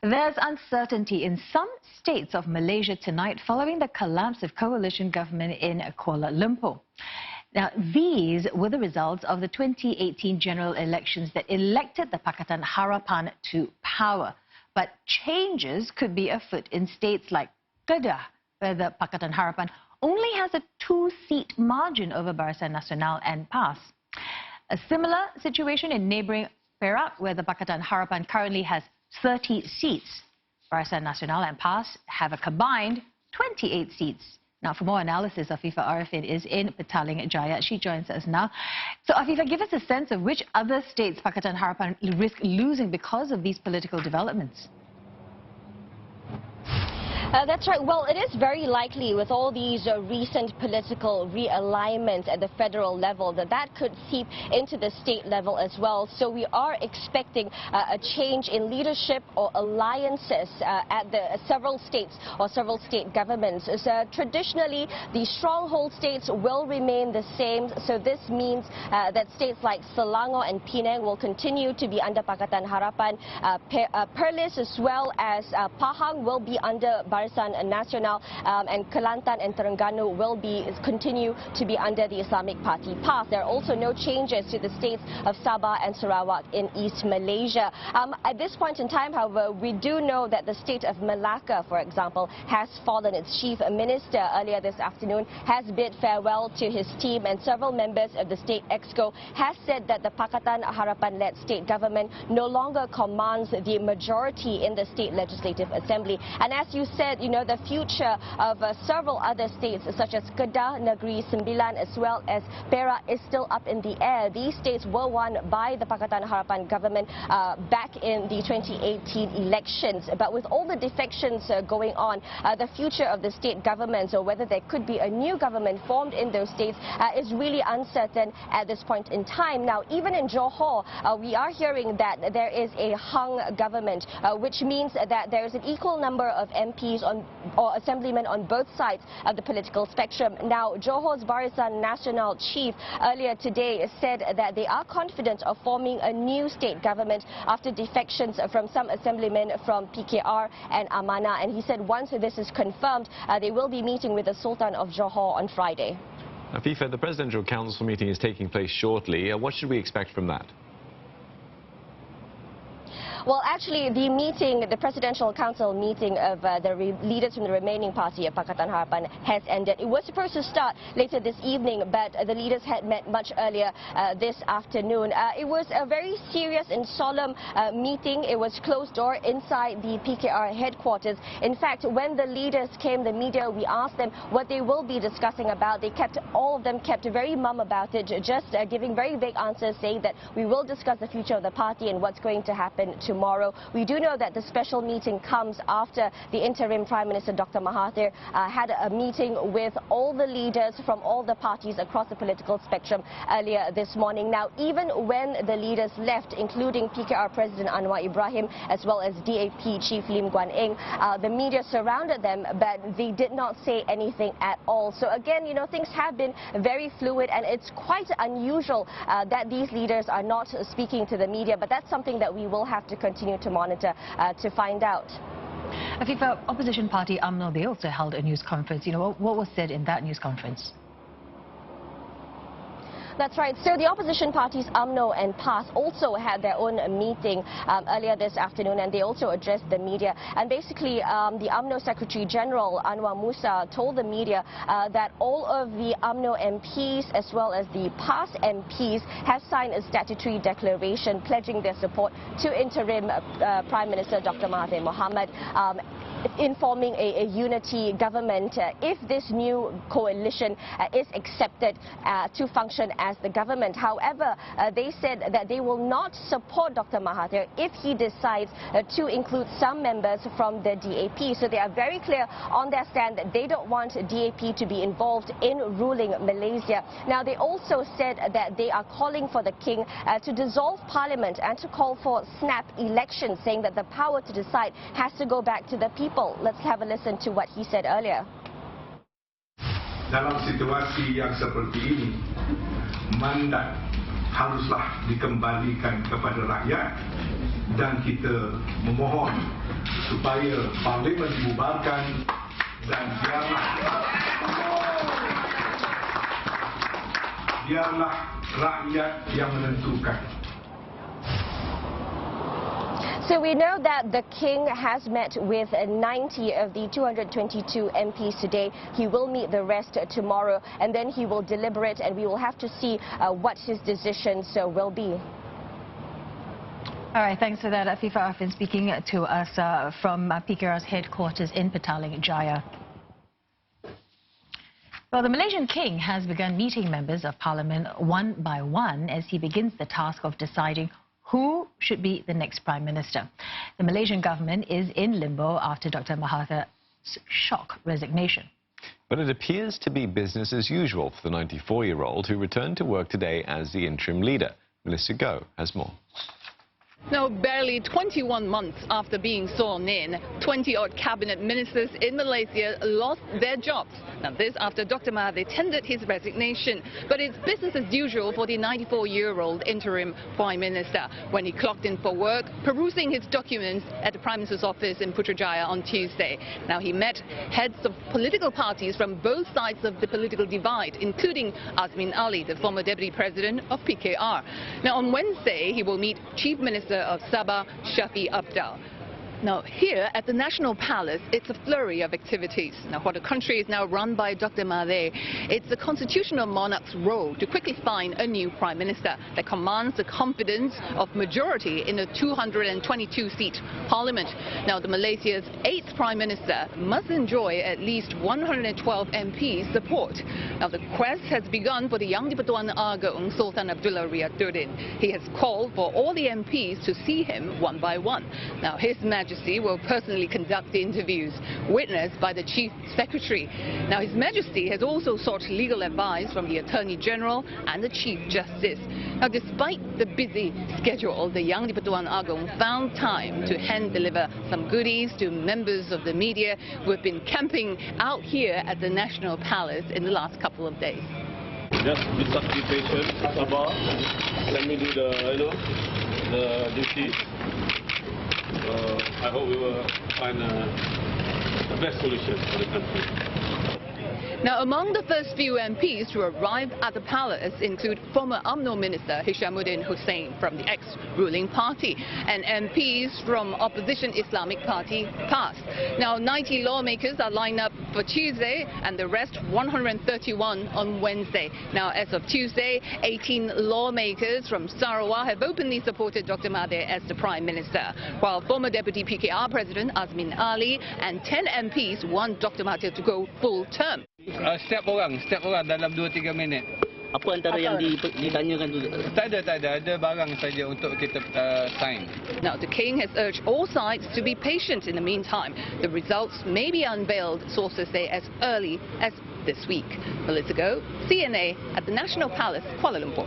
There's uncertainty in some states of Malaysia tonight following the collapse of coalition government in Kuala Lumpur. Now, these were the results of the 2018 general elections that elected the Pakatan Harapan to power. But changes could be afoot in states like Kedah, where the Pakatan Harapan only has a 2-seat margin over Barisan Nasional and PAS. A similar situation in neighbouring Perak, where the Pakatan Harapan currently has 30 seats. Barisan Nasional and PAS have a combined 28 seats. Now, for more analysis, Afifa Arifin is in Petaling Jaya. She joins us now. So, Afifa, give us a sense of which other states Pakatan Harapan risk losing because of these political developments. That's right. Well, it is very likely with all these recent political realignments at the federal level that could seep into the state level as well. So we are expecting a change in leadership or alliances at the several states or several state governments. So traditionally, the stronghold states will remain the same. So this means that states like Selangor and Penang will continue to be under Pakatan Harapan. Perlis as well as Pahang will be under Barisan Nasional, and Kelantan and Terengganu will continue to be under the Islamic Party PAS. There are also no changes to the states of Sabah and Sarawak in East Malaysia. At this point in time, however, we do know that the state of Malacca, for example, has fallen. Its chief minister earlier this afternoon has bid farewell to his team, and several members of the state exco has said that the Pakatan Harapan-led state government no longer commands the majority in the state legislative assembly. And as you said, you know, the future of several other states such as Kedah, Negeri Sembilan as well as Perak is still up in the air. These states were won by the Pakatan Harapan government back in the 2018 elections. But with all the defections going on, the future of the state governments, or whether there could be a new government formed in those states, is really uncertain at this point in time. Now, even in Johor, we are hearing that there is a hung government, which means that there is an equal number of MPs or assemblymen on both sides of the political spectrum. Now, Johor's Barisan Nasional chief earlier today said that they are confident of forming a new state government after defections from some assemblymen from PKR and Amanah. And he said once this is confirmed, they will be meeting with the Sultan of Johor on Friday. Afifa, the Presidential Council meeting is taking place shortly. What should we expect from that? Well, actually, the Presidential Council meeting of the leaders from the remaining party of Pakatan Harapan has ended. It was supposed to start later this evening, but the leaders had met much earlier this afternoon. It was a very serious and solemn meeting. It was closed door inside the PKR headquarters. In fact, when the leaders came, the media, we asked them what they will be discussing about. All of them kept very mum about it, just giving very vague answers, saying that we will discuss the future of the party and what's going to happen tomorrow. We do know that the special meeting comes after the interim Prime Minister Dr. Mahathir had a meeting with all the leaders from all the parties across the political spectrum earlier this morning. Now, even when the leaders left, including PKR President Anwar Ibrahim as well as DAP Chief Lim Guan Eng, the media surrounded them, but they did not say anything at all. So again, you know, things have been very fluid, and it's quite unusual that these leaders are not speaking to the media, but that's something that we will have to continue to monitor to find out. Afifa, opposition party UMNO, they also held a news conference. You know, what was said in that news conference? That's right. So the opposition parties UMNO and PAS also had their own meeting earlier this afternoon, and they also addressed the media. And basically, the UMNO Secretary General Anwar Musa told the media that all of the UMNO MPs as well as the PAS MPs have signed a statutory declaration pledging their support to interim Prime Minister Dr. Mahathir Mohamad in forming a unity government if this new coalition is accepted to function as the government. However, they said that they will not support Dr. Mahathir if he decides to include some members from the DAP. So they are very clear on their stand that they don't want DAP to be involved in ruling Malaysia. Now, they also said that they are calling for the king to dissolve parliament and to call for snap elections, saying that the power to decide has to go back to the people. Let's have a listen to what he said earlier. Dalam situasi yang seperti ini, mandat haruslah dikembalikan kepada rakyat dan kita memohon supaya parlimen dibubarkan dan biarlah rakyat yang menentukan. So we know that the King has met with 90 of the 222 MPs today. He will meet the rest tomorrow, and then he will deliberate, and we will have to see what his decisions will be. All right, thanks for that, Afifa Arfin, speaking to us from PKR's headquarters in Petaling Jaya. Well, the Malaysian King has begun meeting members of Parliament one by one as he begins the task of deciding who should be the next Prime Minister. The Malaysian government is in limbo after Dr. Mahathir's shock resignation. But it appears to be business as usual for the 94-year-old who returned to work today as the interim leader. Melissa Goh has more. Now, barely 21 months after being sworn in, 20-odd cabinet ministers in Malaysia lost their jobs. Now, this after Dr. Mahathir tendered his resignation. But it's business as usual for the 94-year-old interim Prime Minister when he clocked in for work, perusing his documents at the Prime Minister's office in Putrajaya on Tuesday. Now, he met heads of political parties from both sides of the political divide, including Azmin Ali, the former Deputy President of PKR. Now, on Wednesday, he will meet Chief Minister of Sabah, Shafi Abdal. Now, here at the National Palace, it's a flurry of activities. Now, while the country is now run by Dr. Mahathir, it's the constitutional monarch's role to quickly find a new Prime Minister that commands the confidence of majority in a 222-seat parliament. Now, the Malaysia's 8th Prime Minister must enjoy at least 112 MPs' support. Now, the quest has begun for the Yang di-Pertuan Agong, Sultan Abdullah Riyaduddin. He has called for all the MPs to see him one by one. Now, His Majesty will personally conduct the interviews, witnessed by the Chief Secretary. Now, His Majesty has also sought legal advice from the Attorney General and the Chief Justice. Now, despite the busy schedule, the Yang di-Pertuan Agong found time to hand-deliver some goodies to members of the media who have been camping out here at the National Palace in the last couple of days. Just be patient, sabar. Let me do the duties. I hope we will find the best solution for the country. Now, among the first few MPs to arrive at the palace include former UMNO Minister Hishamuddin Hussein from the ex-ruling party and MPs from opposition Islamic Party PAS. Now, 90 lawmakers are lined up for Tuesday and the rest 131 on Wednesday. Now, as of Tuesday, 18 lawmakers from Sarawak have openly supported Dr. Mahathir as the Prime Minister, while former Deputy PKR President Azmin Ali and 10 MPs want Dr. Mahathir to go full term. Setiap orang dalam 2-3 minit. Apa antara yang ditanyakan tu? Tak ada barang saja untuk kita sign. Now, the King has urged all sides to be patient in the meantime. The results may be unveiled, sources say, as early as this week. Melissa Goh, CNA at the National Palace, Kuala Lumpur.